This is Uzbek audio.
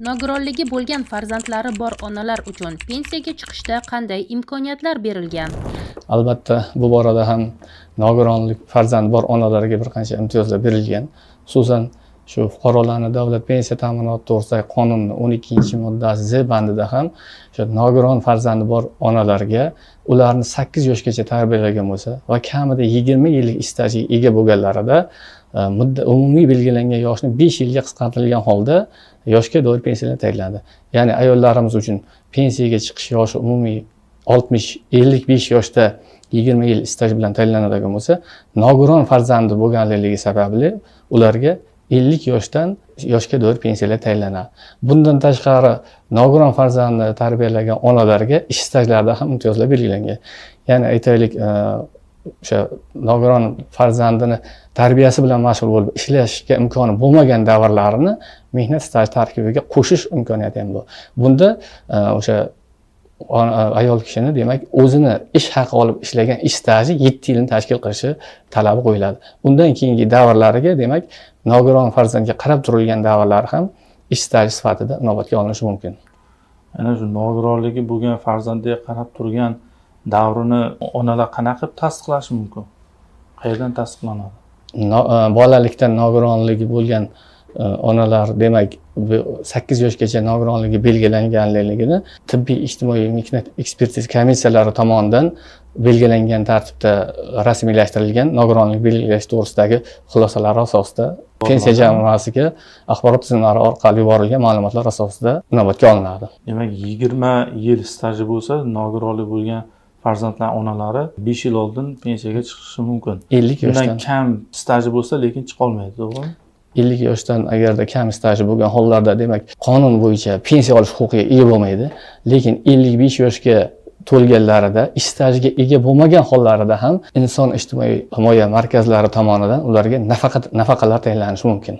Nogironligi bo'lgan farzandlari bor onalar uchun pensiyaga chiqishda qanday imkoniyatlar berilgan? Albatta, bu borada ham nogironlik farzandi bor onalarga bir qancha imtiyozlar berilgan. Xususan, shu fuqarolarni davlat pensiya ta'minoti to'g'risidagi qonunning 12-moddasi Z bandida ham shu nogiron farzandi bor onalarga ularni 8 yoshgacha tarbiyalagan bo'lsa va kamida 20 yillik ish stajiga ega bo'lganlarida umumiy belgilangan yoshni 5 yilga qisqartirilgan holda yoshga doir pensiyalar tayinlandi. Ya'ni ayollarimiz uchun pensiyaga chiqish yoshi umumiy 60-55 yoshda 20 yil staj bilan tayinlanadigan bo'lsa, nogiron farzandi bo'lganligi sababli ularga 50 yoshga doir pensiyalar tayinlanadi. Bundan tashqari nogiron farzandni tarbiyalagan onalarga ish stajlarida ham imtiyozlar belgilangan. Ya'ni aytaylik, o'sha nogiron farzandini tarbiyasi bilan mashg'ul bo'lib ishlashga imkoni bo'lmagan davrlarini mehnat staji tarkibiga qo'shish imkoniyati ham bor. Bunda o'sha ayol kishini, demak, o'zini ish haqi olib ishlagan ish staji 7 yilni tashkil qilishi talabi qo'yiladi. Undan keyingi davrlariga, demak, nogiron farzandga qarab turilgan davrlar ham ish staji sifatida inobatga olinishi mumkin. Ana shu nogironligi bo'lgan farzandiga qarab turgan davrini onalar qanaqa qilib tasdiqlashi mumkin? Qayerdan tasdiqlanadi? Bolalikdan nogironligi bo'lgan onalar, demak, 8 yoshgacha nogironligi belgilanganligini tibbiy ijtimoiy mehnat ekspertiz komissiyalari tomonidan belgilangan tartibda rasmiylashtirilgan nogironlik belgilash to'g'risidagi xulosalar asosida pensiya jamg'armasiga axborot tizimlari orqali yuborilgan ma'lumotlar asosida inobatga olinadi. Demak, 20 yil staji bo'lsa, nogironlik bo'lgan farzandlar onalari 5 yil oldin pensiyaga chiqishi mumkin. 50 yoshdan. Undan kam staji bo'lsa, lekin chiqa olmaydi, to'g'rimi? 50 yoshdan agarda kam staji bo'lgan hollarda, demak, qonun bo'yicha pensiya olish huquqiga ega bo'lmaydi. Lekin 55 yoshga to'lganlarida, ish stajiga ega bo'lmagan hollarida ham inson ijtimoiy himoya markazlari tomonidan ularga nafaqalar tayinlanishi mumkin.